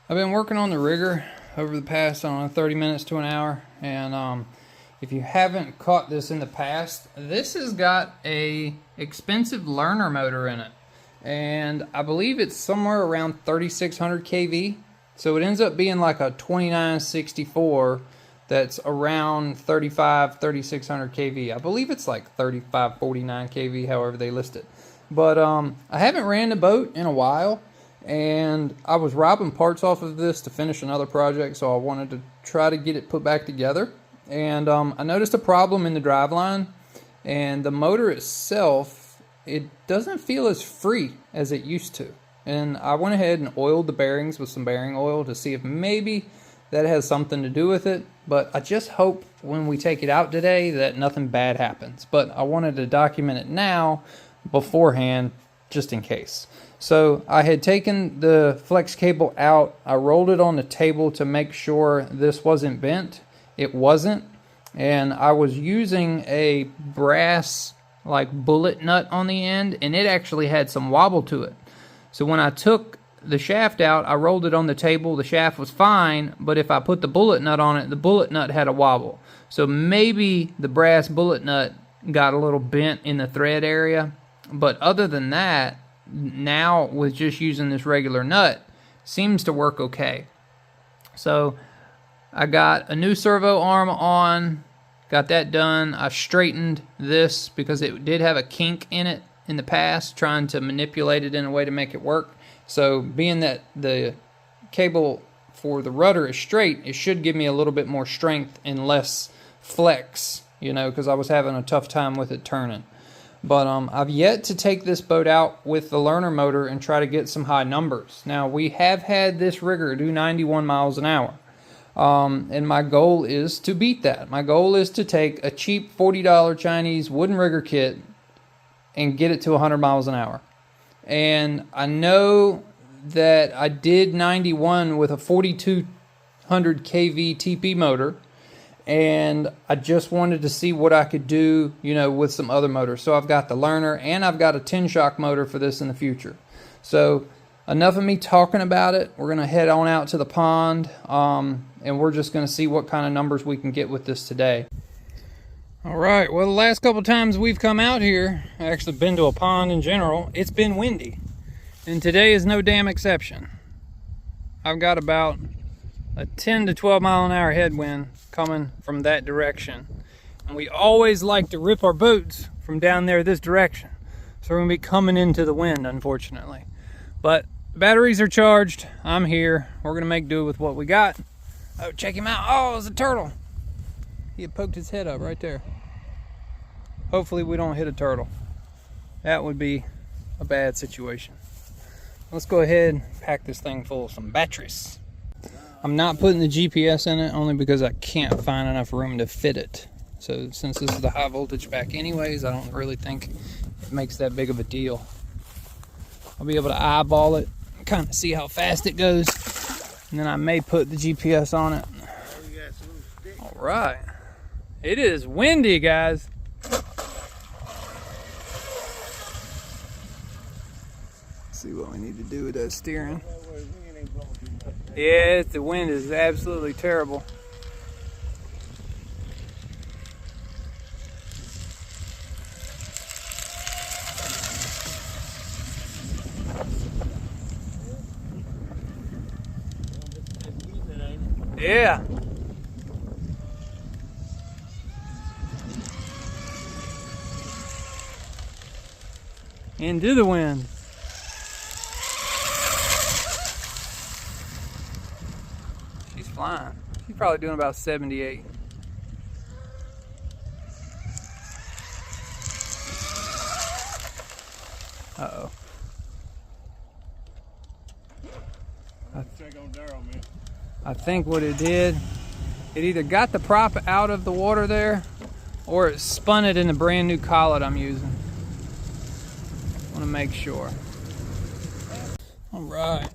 I've been working on the rigger over the past, I don't know, 30 minutes to an hour, and if you haven't caught this in the past, this has got a expensive learner motor in it, and I believe it's somewhere around 3600 kV, so it ends up being like a 2964 that's around 3600 kV. I believe it's like 3549 kV, however they list it. But I haven't ran the boat in a while, and I was robbing parts off of this to finish another project, so I wanted to try to get it put back together. And I noticed a problem in the driveline, and the motor itself, it doesn't feel as free as it used to. And I went ahead and oiled the bearings with some bearing oil to see if maybe that has something to do with it. But I just hope when we take it out today that nothing bad happens. But I wanted to document it now beforehand, just in case. So I had taken the flex cable out. I rolled it on the table to make sure this wasn't bent. It wasn't. And I was using a brass like bullet nut on the end, and it actually had some wobble to it. So when I took the shaft out, I rolled it on the table. The shaft was fine, but if I put the bullet nut on it, the bullet nut had a wobble. So maybe the brass bullet nut got a little bent in the thread area. But other than that, now with just using this regular nut, seems to work okay. So I got a new servo arm on, got that done. I straightened this because it did have a kink in it in the past, trying to manipulate it in a way to make it work. So being that the cable for the rudder is straight, it should give me a little bit more strength and less flex, you know, because I was having a tough time with it turning. But I've yet to take this boat out with the learner motor and try to get some high numbers. Now, we have had this rigger do 91 miles an hour. And my goal is to beat that. My goal is to take a cheap $40 Chinese wooden rigger kit and get it to 100 miles an hour. And I know that I did 91 with a 4200 kV TP motor, and I just wanted to see what I could do, you know, with some other motors. So I've got the learner, and I've got a 10-shock motor for this in the future. So enough of me talking about it. We're going to head on out to the pond, and we're just going to see what kind of numbers we can get with this today. All right, well, the last couple times we've come out here, actually been to a pond in general, it's been windy. And today is no damn exception. I've got about a 10 to 12 mile an hour headwind coming from that direction. And we always like to rip our boats from down there this direction. So we're gonna be coming into the wind, unfortunately. But the batteries are charged, I'm here. We're gonna make do with what we got. Oh, check him out. Oh, it's a turtle. He had poked his head up right there. Hopefully we don't hit a turtle. That would be a bad situation. Let's go ahead and pack this thing full of some batteries. I'm not putting the GPS in it only because I can't find enough room to fit it. So since this is the high voltage pack anyways, I don't really think it makes that big of a deal. I'll be able to eyeball it, kind of see how fast it goes, and then I may put the GPS on it. All right. It is windy, guys. See what we need to do with that steering. Yeah, the wind is absolutely terrible. Yeah. Into the wind. She's flying. She's probably doing about 78. Uh-oh. I think what it did, it either got the prop out of the water there, or it spun it in the brand new collet I'm using. Want to make sure. All right.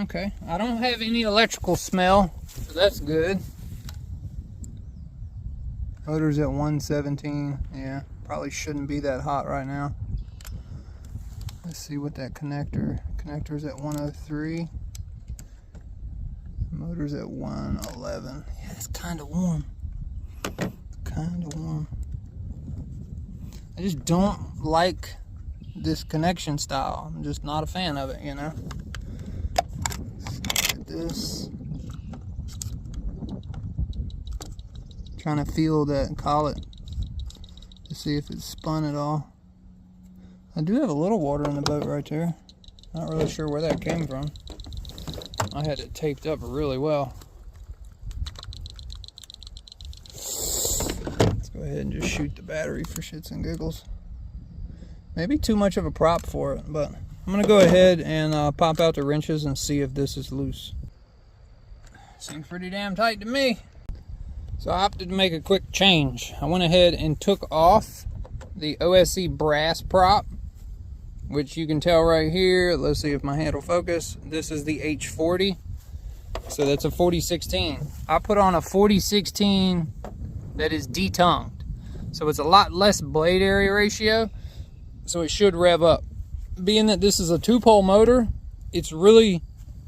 Okay, I don't have any electrical smell, so that's good. Motor's at 117. Yeah, probably shouldn't be that hot right now. Let's see what that connector's at 103. Motor's at 111. Yeah, it's kind of warm. Kind of warm. I just don't like this connection style. I'm just not a fan of it, you know. Let's look at this. Trying to feel that collet to see if it's spun at all. I do have a little water in the boat right there. Not really sure where that came from. I had it taped up really well. Let's go ahead and just shoot the battery for shits and giggles. Maybe too much of a prop for it, but I'm gonna go ahead and pop out the wrenches and see if this is loose. Seems pretty damn tight to me. So I opted to make a quick change. I went ahead and took off the OSC brass prop, which you can tell right here. Let's see if my hand will focus. This is the H40. So that's a 4016. I put on a 4016 that is detongued. So it's a lot less blade area ratio. So it should rev up. Being that this is a 2-pole motor, it's really,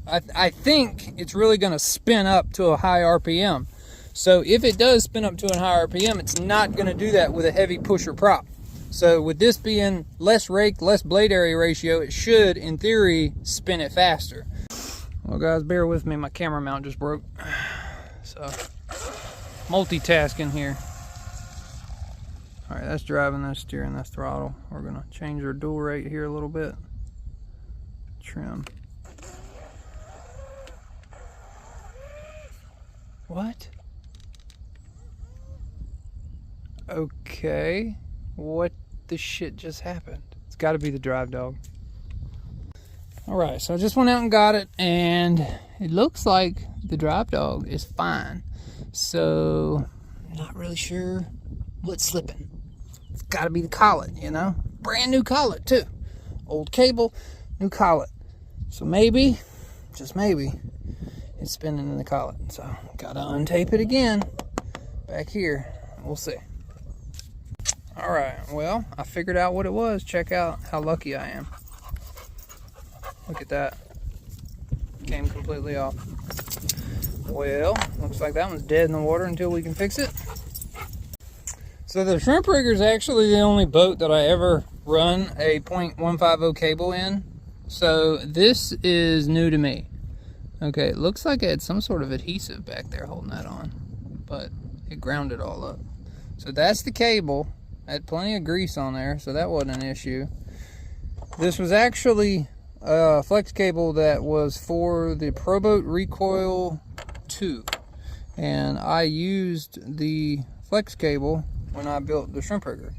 I think it's really gonna spin up to a high RPM. So if it does spin up to a high RPM, it's not gonna do that with a heavy pusher prop. So with this being less rake, less blade area ratio, it should, in theory, spin it faster. Well guys, bear with me, my camera mount just broke. So, multitasking here. All right, that's driving, that's steering, that's throttle. We're gonna change our dual rate here a little bit. Trim. What? Okay. What the shit just happened? It's gotta be the drive dog. All right, so I just went out and got it, and it looks like the drive dog is fine. So, not really sure what's slipping. It's gotta be the collet, you know? Brand new collet too. Old cable, new collet. So maybe, just maybe, it's spinning in the collet. So, gotta untape it again. Back here, we'll see. All right, well, I figured out what it was. Check out how lucky I am. Look at that. Came completely off. Well, looks like that one's dead in the water until we can fix it. So the Shrimp Rigger is actually the only boat that I ever run a .150 cable in. So this is new to me. Okay, it looks like it had some sort of adhesive back there holding that on, but it ground it all up. So that's the cable. I had plenty of grease on there, so that wasn't an issue. This was actually a flex cable that was for the Proboat Recoil 2. And I used the flex cable when I built the Shrimp Rigger.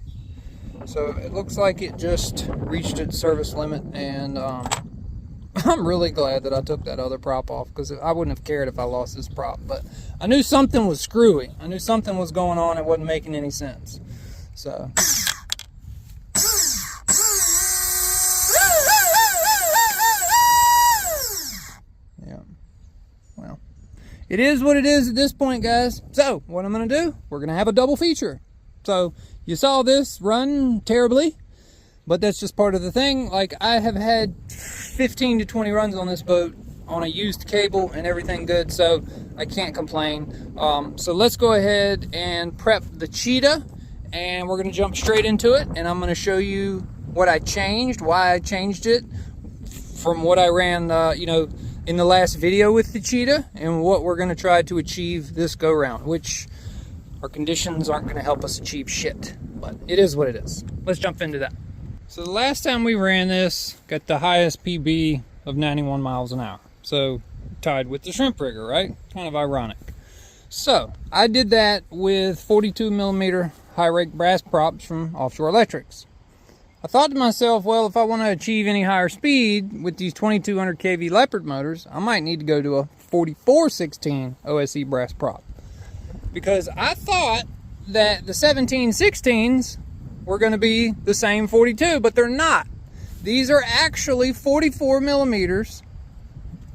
So it looks like it just reached its service limit, and I'm really glad that I took that other prop off, because I wouldn't have cared if I lost this prop. But I knew something was screwy. I knew something was going on. It wasn't making any sense. So. Yeah. Well, it is what it is at this point, guys. So what I'm going to do, we're going to have a double feature. So you saw this run terribly, but that's just part of the thing. Like, I have had 15 to 20 runs on this boat on a used cable and everything good, so I can't complain. So let's go ahead and prep the Cheetah, and we're going to jump straight into it, and I'm going to show you what I changed, why I changed it from what I ran, you know, in the last video with the Cheetah, and what we're going to try to achieve this go round, which our conditions aren't going to help us achieve shit, but it is what it is. Let's jump into that. So the last time we ran this, got the highest PB of 91 miles an hour. So tied with the Shrimp Rigger, right? Kind of ironic. So I did that with 42 millimeter high rake brass props from Offshore Electrics. I thought to myself, well, if I want to achieve any higher speed with these 2200 kV Leopard motors, I might need to go to a 4416 OSC brass prop. Because I thought that the 1716s were going to be the same 42, but they're not. These are actually 44 millimeters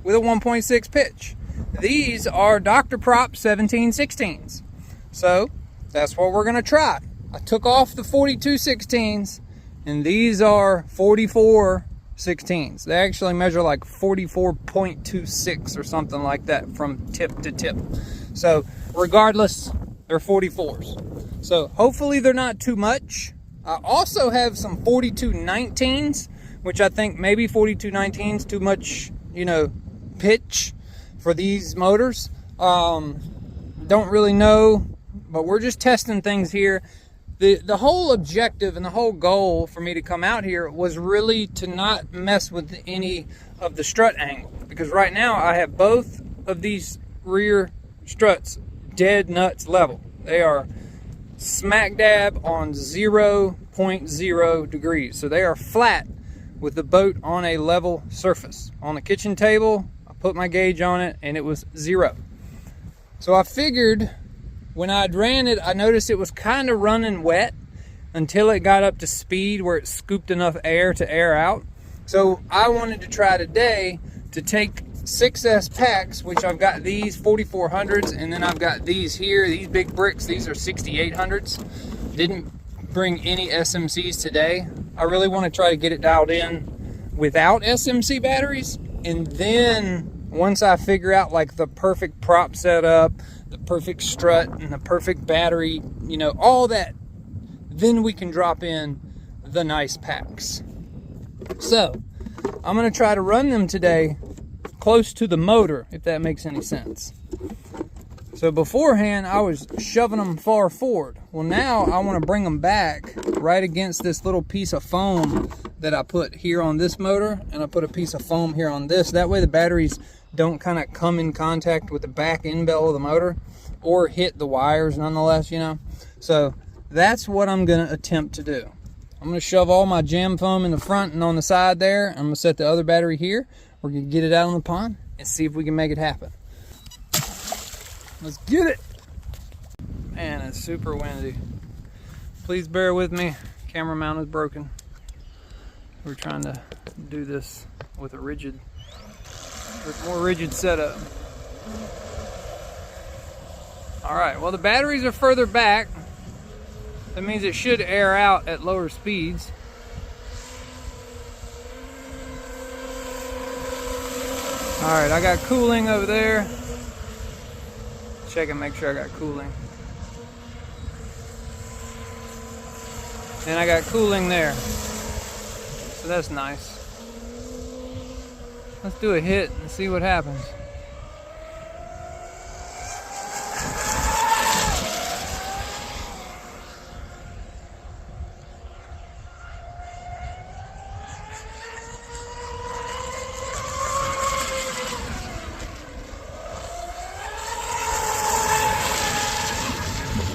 with a 1.6 pitch. These are Dr. Prop 1716s. So that's what we're going to try. I took off the 42 16s, and these are 44 16s. They actually measure like 44.26 or something like that from tip to tip. So regardless, they're 44s. So hopefully they're not too much. I also have some 4219s, which I think maybe 4219s too much, you know, pitch for these motors. Don't really know, but we're just testing things here. The whole objective and the whole goal for me to come out here was really to not mess with any of the strut angle, because right now I have both of these rear struts dead nuts level. They are smack dab on 0.0 degrees, so they are flat with the boat on a level surface. On the kitchen table, I put my gauge on it and it was 0. So I figured when I'd ran it, I noticed it was kind of running wet until it got up to speed where it scooped enough air to air out. So I wanted to try today to take 6S packs, which I've got these 4400s, and then I've got these here, these big bricks. These are 6800s. Didn't bring any SMCs today. I really want to try to get it dialed in without SMC batteries, and then once I figure out like the perfect prop setup, the perfect strut, and the perfect battery, you know, all that, then we can drop in the nice packs. So I'm going to try to run them today close to the motor, if that makes any sense. So beforehand I was shoving them far forward. Well, now I want to bring them back right against this little piece of foam that I put here on this motor, and I put a piece of foam here on this. That way the batteries don't kind of come in contact with the back end bell of the motor or hit the wires nonetheless, you know. So that's what I'm going to attempt to do. I'm going to shove all my jam foam in the front and on the side there. I'm going to set the other battery here. We're going to get it out on the pond and see if we can make it happen. Let's get it. Man, it's super windy. Please bear with me. Camera mount is broken. We're trying to do this with a more rigid setup. All right, well, the batteries are further back. That means it should air out at lower speeds. All right, I got cooling over there. Check and make sure I got cooling. And I got cooling there. So that's nice. Let's do a hit and see what happens.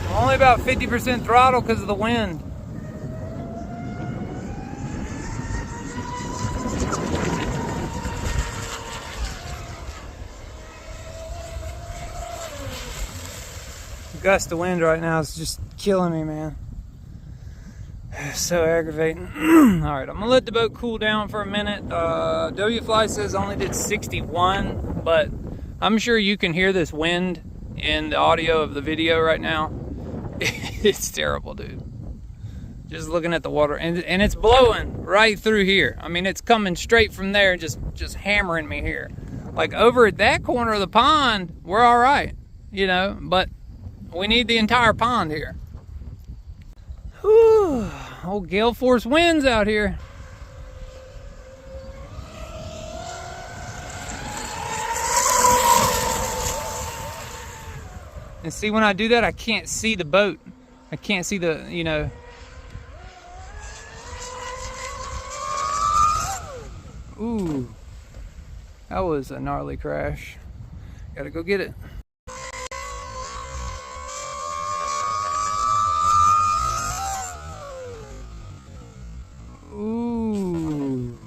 I'm only about 50% throttle because of the wind. Gust of wind right now is just killing me, man. It's so aggravating. Alright, I'm gonna let the boat cool down for a minute. WFly says only did 61, but I'm sure you can hear this wind in the audio of the video right now. It's terrible, dude. Just looking at the water, and it's blowing right through here. I mean, it's coming straight from there, just hammering me here. Like over at that corner of the pond, we're all right, you know, but we need the entire pond here. Whew, old gale force winds out here. And see, when I do that, I can't see the boat. I can't see the, you know. Ooh, that was a gnarly crash. Gotta go get it. Ooh.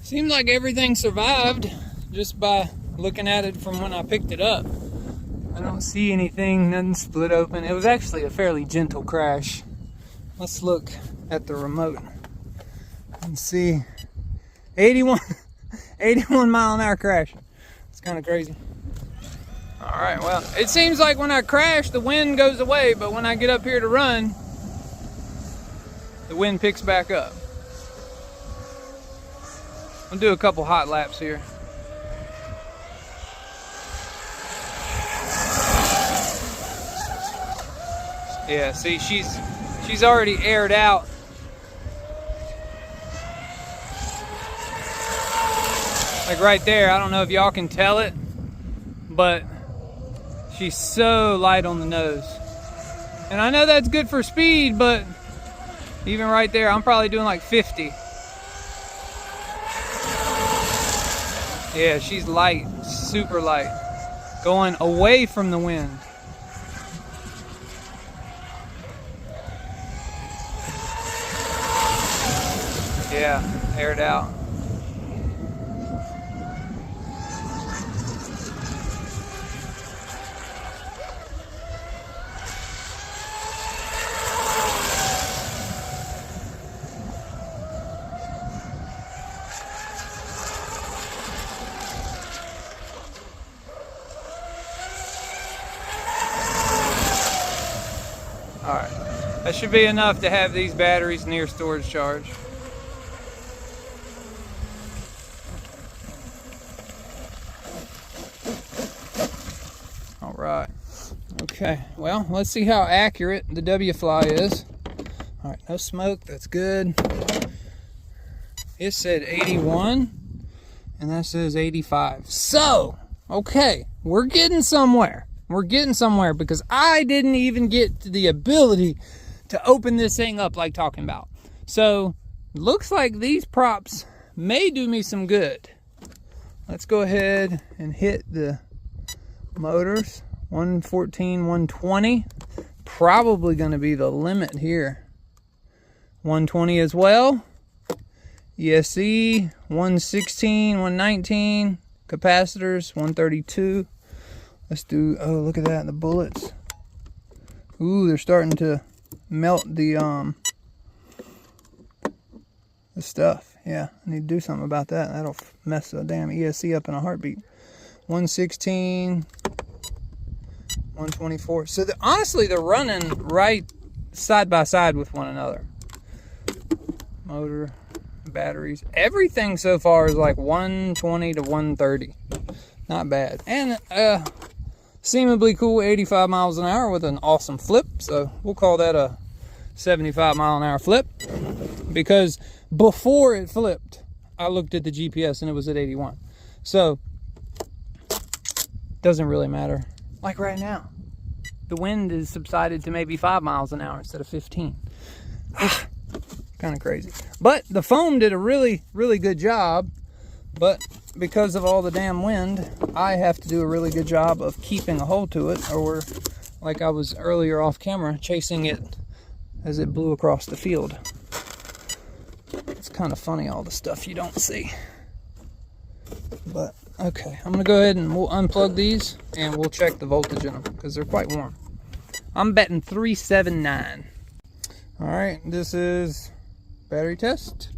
Seems like everything survived just by looking at it from when I picked it up. I don't see anything, nothing split open. It was actually a fairly gentle crash. Let's look at the remote and see. 81 mile an hour crash. It's kind of crazy. All right, well, it seems like when I crash, the wind goes away, but when I get up here to run, the wind picks back up. I'll do a couple hot laps here. Yeah, see, she's already aired out. Like right there, I don't know if y'all can tell it, but she's so light on the nose. And I know that's good for speed, but even right there, I'm probably doing like 50. Yeah, she's light, super light, going away from the wind. Yeah, aired out. All right, that should be enough to have these batteries near storage charge. All right, okay, well, let's see how accurate the W-fly is. All right, no smoke, that's good. It said 81, and that says 85. So, okay, we're getting somewhere. We're getting somewhere because I didn't even get to the ability to open this thing up like talking about. So, looks like these props may do me some good. Let's go ahead and hit the motors. 114, 120. Probably going to be the limit here. 120 as well. ESC, 116, 119. Capacitors, 132. Let's do, oh, look at that, the bullets. Ooh, they're starting to melt the stuff. Yeah, I need to do something about that. That'll mess the damn ESC up in a heartbeat. 116, 124. So honestly, they're running right side by side with one another. Motor, batteries, everything so far is like 120 to 130. Not bad. And seemingly cool 85 miles an hour with an awesome flip. So we'll call that a 75 mile an hour flip. Because before it flipped, I looked at the GPS and it was at 81. So, doesn't really matter. Like right now, the wind is subsided to maybe 5 miles an hour instead of 15. Kind of crazy. But the foam did a really, really good job. But because of all the damn wind, I have to do a really good job of keeping a hold to it, or like I was earlier off camera, chasing it as it blew across the field. It's kind of funny, all the stuff you don't see. But, okay, I'm going to go ahead and we'll unplug these, and we'll check the voltage in them, because they're quite warm. I'm betting 379. Alright, this is battery test.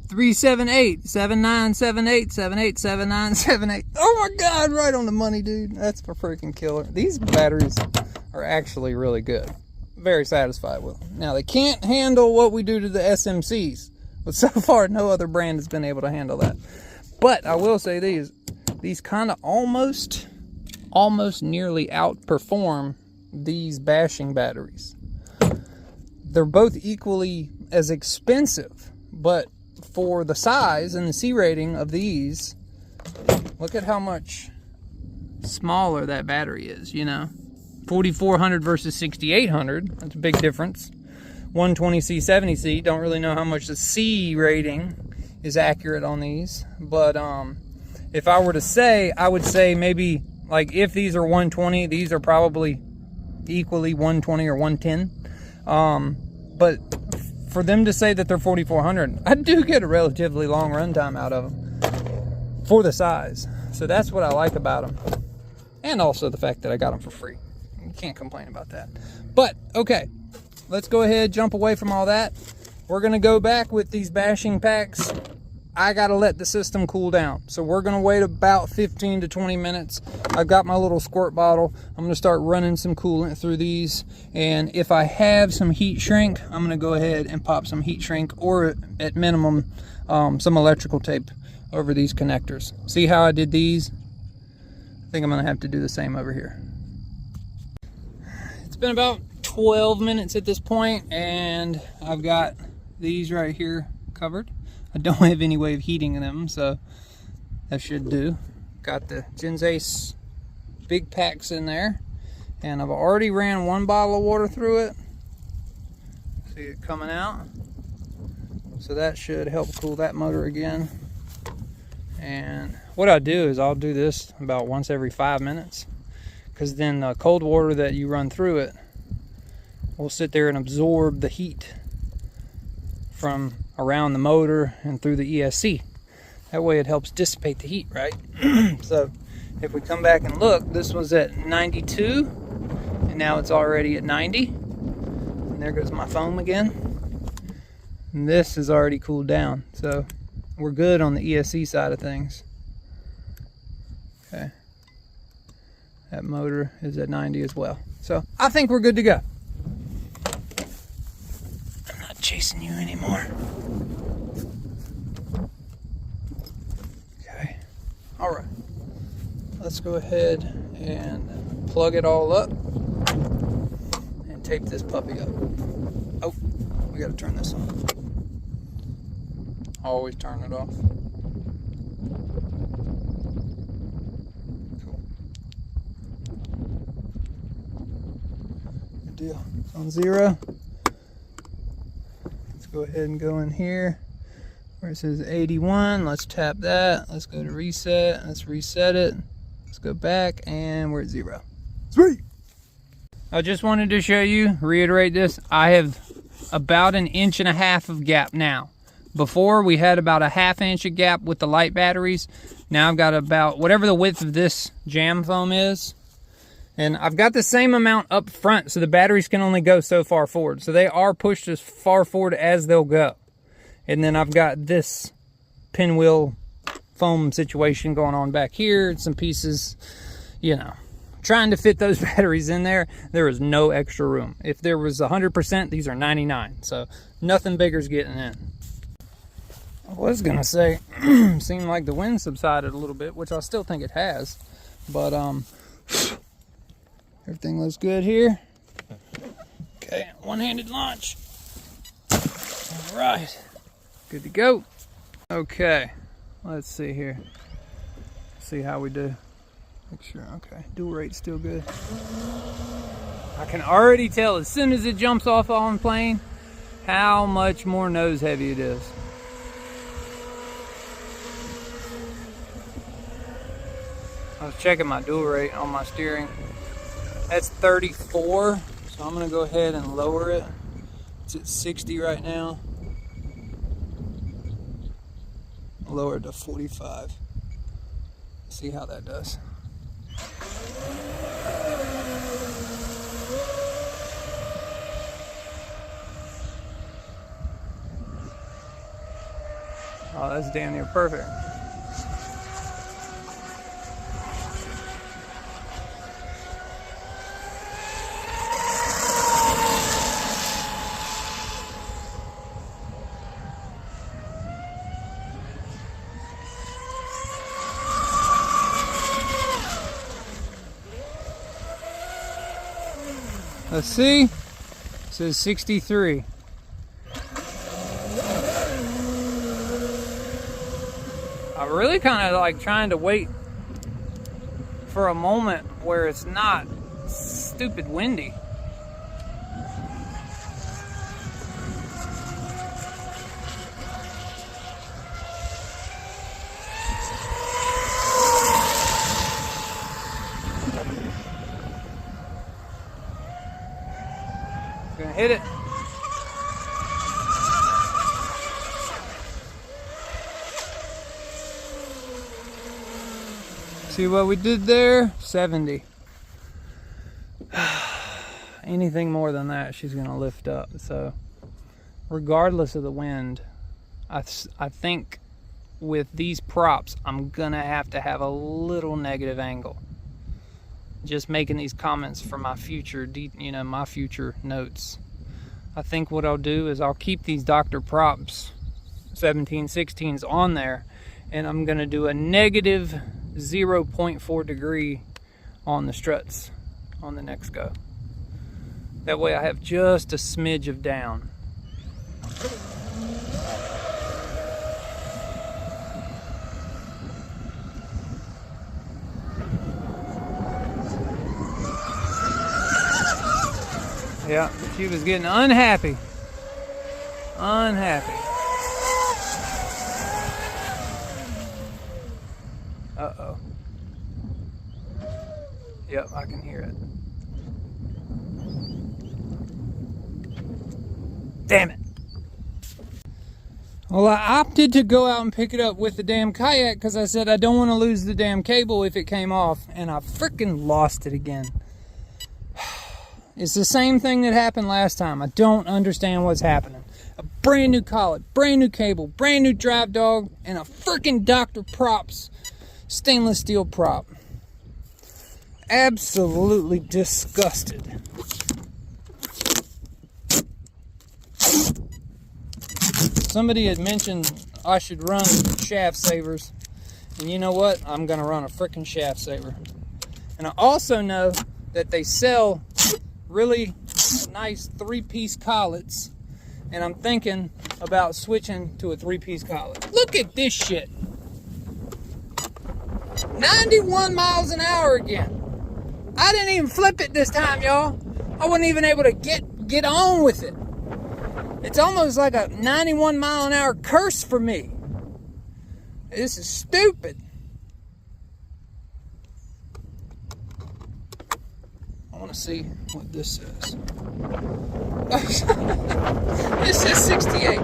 378, 7978, 78, 7978. Oh my god, right on the money, dude. That's a freaking killer. These batteries are actually really good. Very satisfied with them. Now, they can't handle what we do to the SMCs, but so far no other brand has been able to handle that. But I will say these kind of almost nearly outperform these bashing batteries. They're both equally as expensive, but for the size and the C rating of these, look at how much smaller that battery is, you know. 4400 versus 6800, that's a big difference. 120C, 70C, don't really know how much the C rating is accurate on these, but if I were to say, I would say maybe, like, if these are 120, these are probably equally 120 or 110. But for them to say that they're 4400, I do get a relatively long runtime out of them for the size. So that's what I like about them. And also the fact that I got them for free. You can't complain about that. But, okay, let's go ahead, jump away from all that. We're going to go back with these bashing packs I gotta let the system cool down. So we're gonna wait about 15 to 20 minutes. I've got my little squirt bottle. I'm gonna start running some coolant through these. And if I have some heat shrink, I'm gonna go ahead and pop some heat shrink, or at minimum, some electrical tape over these connectors. See how I did these? I think I'm gonna have to do the same over here. It's been about 12 minutes at this point, and I've got these right here covered. I don't have any way of heating them, so that should do. Got the Genzace big packs in there, and I've already ran 1 bottle of water through it. See it coming out. So that should help cool that motor again. And what I do is I'll do this about once every 5 minutes, because then the cold water that you run through it will sit there and absorb the heat from around the motor and through the ESC. That way it helps dissipate the heat, right? So if we come back and look, this was at 92 and now it's already at 90. And there goes my foam again. And this is already cooled down, so we're good on the ESC side of things. Okay, that motor is at 90 as well, so I think we're good to go. I'm not chasing you anymore. Okay, all right, let's go ahead and plug it all up and tape this puppy up. Oh, we got to turn this on. Always turn it off. Cool. Good deal. It's on 0. Let's go ahead and go in here where it says 81. Let's tap that. Let's go to reset. Let's reset it. Let's go back, and we're at 0. Sweet! I just wanted to show you, reiterate this. I have about 1.5 inches of gap now. Before, we had about a 1/2 inch of gap with the light batteries. Now I've got about whatever the width of this jam foam is. And I've got the same amount up front, so the batteries can only go so far forward. So they are pushed as far forward as they'll go. And then I've got this pinwheel foam situation going on back here. Some pieces, you know, trying to fit those batteries in there. There is no extra room. If there was 100%, these are 99. So nothing bigger's getting in. I was gonna say, seemed like the wind subsided a little bit, which I still think it has, but everything looks good here. Okay, one-handed launch. All right, good to go. Okay, let's see here. See how we do. Make sure. Okay, dual rate's still good. I can already tell as soon as it jumps off on plane how much more nose heavy it is. I was checking my dual rate on my steering. That's 34, so I'm gonna go ahead and lower it. It's at 60 right now. I'll lower it to 45. See how that does. Oh, that's damn near perfect. Let's see. It says 63. I'm really kind of like trying to wait for a moment where it's not stupid windy. Gonna hit it. See what we did there? 70. Anything more than that, she's gonna lift up. So regardless of the wind, I think with these props, I'm gonna have to have a little negative angle. Just making these comments for my future, my future notes. I think what I'll do is I'll keep these Dr. Props 1716s on there, and I'm gonna do a negative 0.4 degree on the struts on the next go. That way I have just a smidge of down. Yeah, she was getting unhappy. Unhappy. Uh-oh. Yep, I can hear it. Damn it. Well, I opted to go out and pick it up with the damn kayak because I said I don't want to lose the damn cable if it came off, and I freaking lost it again. It's the same thing that happened last time. I don't understand what's happening. A brand new collet, brand new cable, brand new drive dog, and a freaking Dr. Props stainless steel prop. Absolutely disgusted. Somebody had mentioned I should run shaft savers. And you know what? I'm going to run a freaking shaft saver. And I also know that they sell really nice 3-piece collets, and I'm thinking about switching to a 3-piece collet. Look at this shit. 91 miles an hour again. I didn't even flip it this time, y'all. I wasn't even able to get on with it. It's almost like a 91 mile an hour curse for me. This is stupid. I want to see what this says. This is 68.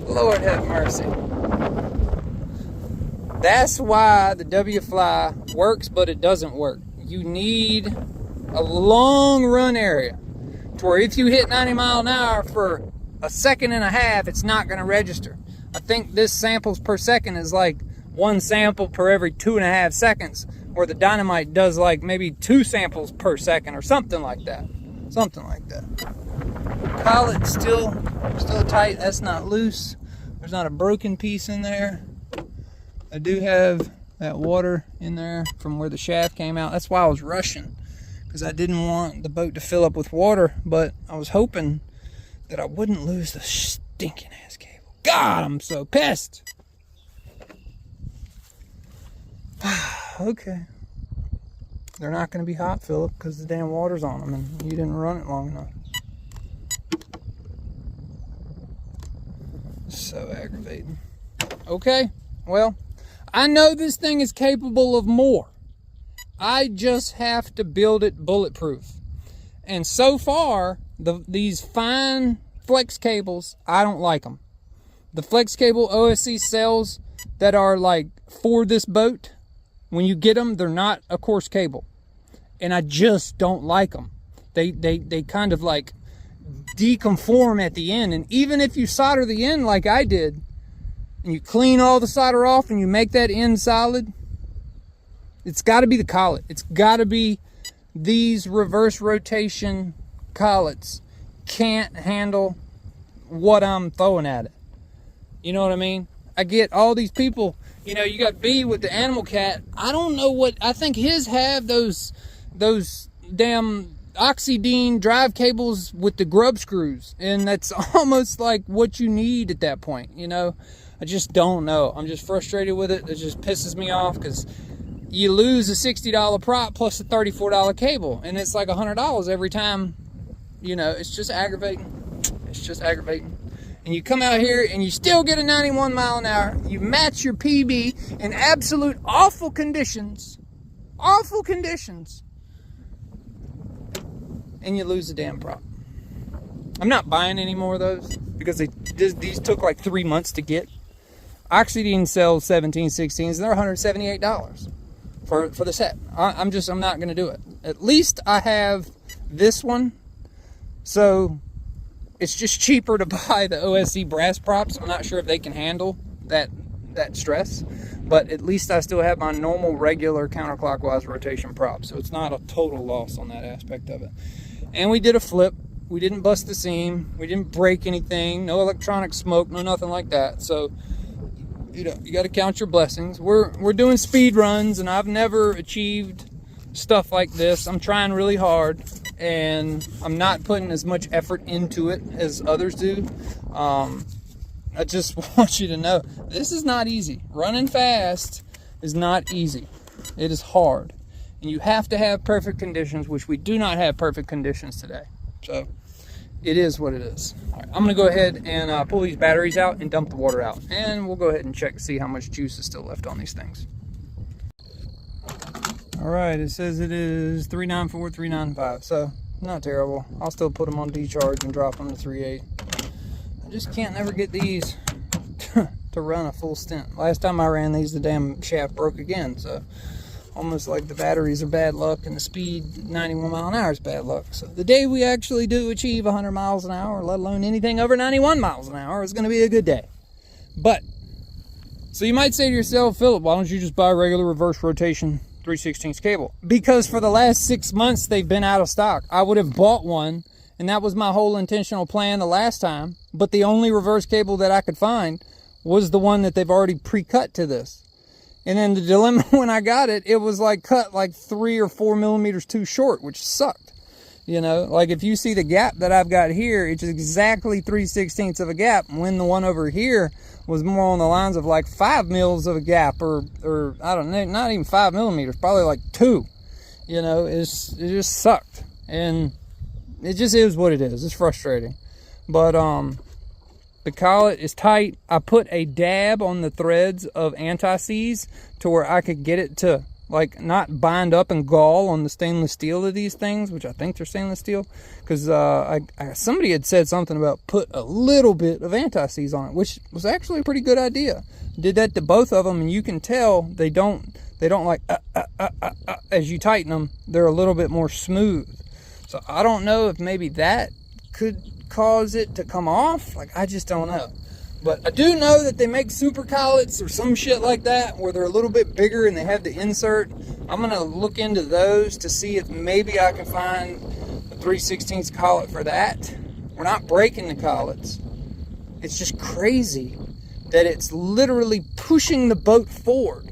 Lord have mercy. That's why the W-Fly works, but it doesn't work. You need a long run area to where if you hit 90 mile an hour for a second and a half, it's not going to register. I think this samples per second is like 1 sample per every 2.5 seconds, where the Dynamite does like maybe 2 samples per second or something like that. Something like that. Collet's still tight. That's not loose. There's not a broken piece in there. I do have that water in there from where the shaft came out. That's why I was rushing, because I didn't want the boat to fill up with water, but I was hoping that I wouldn't lose the stinking ass cable. God, I'm so pissed. Okay. They're not going to be hot, Philip, because the damn water's on them and you didn't run it long enough. So aggravating. Okay, well, I know this thing is capable of more. I just have to build it bulletproof. And so far, these fine flex cables, I don't like them. The flex cable OSC sells that are like for this boat, when you get them, they're not a coarse cable. And I just don't like them. They kind of like deconform at the end. And even if you solder the end like I did, and you clean all the solder off and you make that end solid, it's got to be the collet. It's got to be these reverse rotation collets. Can't handle what I'm throwing at it. You know what I mean? I get all these people, you got B with the Animal Cat. I don't know what, I think his have those damn Oxydine drive cables with the grub screws. And that's almost like what you need at that point, I just don't know. I'm just frustrated with it. It just pisses me off because you lose a $60 prop plus a $34 cable. And it's like $100 every time. It's just aggravating. It's just aggravating. And you come out here and you still get a 91 mile an hour. You match your PB in absolute awful conditions. Awful conditions. And you lose the damn prop. I'm not buying any more of those because these took like 3 months to get. Oxydine sells 1716s and they're $178 for the set. I'm not going to do it. At least I have this one. So it's just cheaper to buy the OSC brass props. I'm not sure if they can handle that that stress, but at least I still have my normal regular counterclockwise rotation prop, so it's not a total loss on that aspect of it. And we did a flip. We didn't bust the seam, we didn't break anything, no electronic smoke, no nothing like that. So you know, you got to count your blessings. We're doing speed runs, and I've never achieved stuff like this. I'm trying really hard, and I'm not putting as much effort into it as others do. I just want you to know, this is not easy. Running fast is not easy. It is hard, and you have to have perfect conditions, which we do not have perfect conditions today. So it is what it is. All right, I'm going to go ahead and pull these batteries out and dump the water out, and we'll go ahead and check to see how much juice is still left on these things. All right, it says it is 394, 395, so not terrible. I'll still put them on decharge and drop them to 3.8. I just can't never get these to run a full stint. Last time I ran these, the damn shaft broke again, so almost like the batteries are bad luck and the speed 91 mile an hour is bad luck. So the day we actually do achieve 100 miles an hour, let alone anything over 91 miles an hour, is going to be a good day. But, so you might say to yourself, Philip, why don't you just buy a regular reverse rotation 3/16 cable? Because for the last 6 months, they've been out of stock. I would have bought one, and that was my whole intentional plan the last time, but the only reverse cable that I could find was the one that they've already pre-cut to this. And then the dilemma when I got it, it was like cut like 3 or 4 millimeters too short, which sucked. You know, like if you see the gap that I've got here, it's exactly 3/16 of a gap, when the one over here was more on the lines of like 5 mils of a gap, or I don't know, not even 5 millimeters, probably like 2. You know, it just sucked. And it just is what it is. It's frustrating. But the collet is tight. I put a dab on the threads of anti-seize to where I could get it to like not bind up and gall on the stainless steel of these things, which I think they're stainless steel, because somebody had said something about put a little bit of anti-seize on it, which was actually a pretty good idea. Did that to both of them, and you can tell they don't like as you tighten them, they're a little bit more smooth. So I don't know if maybe that could cause it to come off. Like, I just don't know. But I do know that they make super collets or some shit like that where they're a little bit bigger and they have the insert. I'm gonna look into those to see if maybe I can find a 3/16 collet for that. We're not breaking the collets. It's just crazy that it's literally pushing the boat forward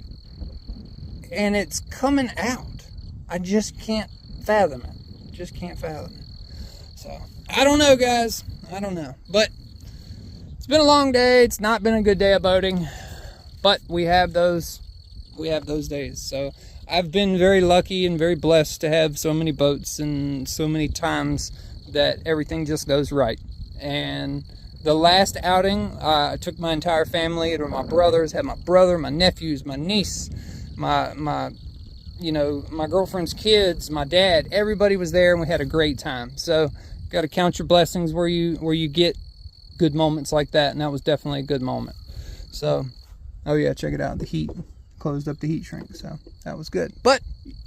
and it's coming out. I just can't fathom it. Just can't fathom it. So I don't know, guys. I don't know. But it's been a long day. It's not been a good day of boating. But we have those days. So I've been very lucky and very blessed to have so many boats and so many times that everything just goes right. And the last outing, I took my entire family. It were my brothers, had my brother, my nephews, my niece, my girlfriend's kids, my dad. Everybody was there and we had a great time. So got to count your blessings where you get good moments like that, and that was definitely a good moment. So, oh yeah, check it out. The heat closed up the heat shrink, so that was good. But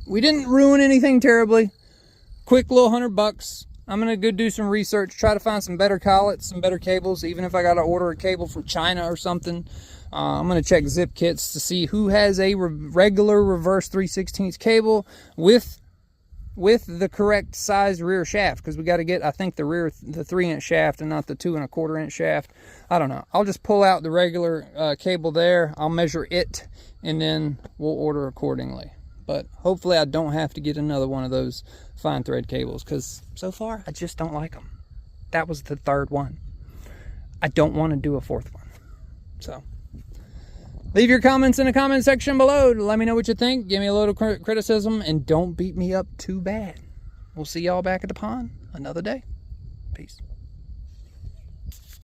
we didn't ruin anything terribly. Quick little $100. I'm gonna go do some research, try to find some better collets, some better cables. Even if I gotta order a cable from China or something, I'm gonna check Zip Kits to see who has a regular reverse 3/16 cable with the correct size rear shaft, because we got to get, I think, the 3-inch shaft and not the 2 1/4-inch shaft. I don't know. I'll just pull out the regular cable there. I'll measure it, and then we'll order accordingly. But hopefully I don't have to get another one of those fine thread cables, because so far I just don't like them. That was the third one. I don't want to do a fourth one. So leave your comments in the comment section below to let me know what you think. Give me a little criticism, and don't beat me up too bad. We'll see y'all back at the pond another day. Peace.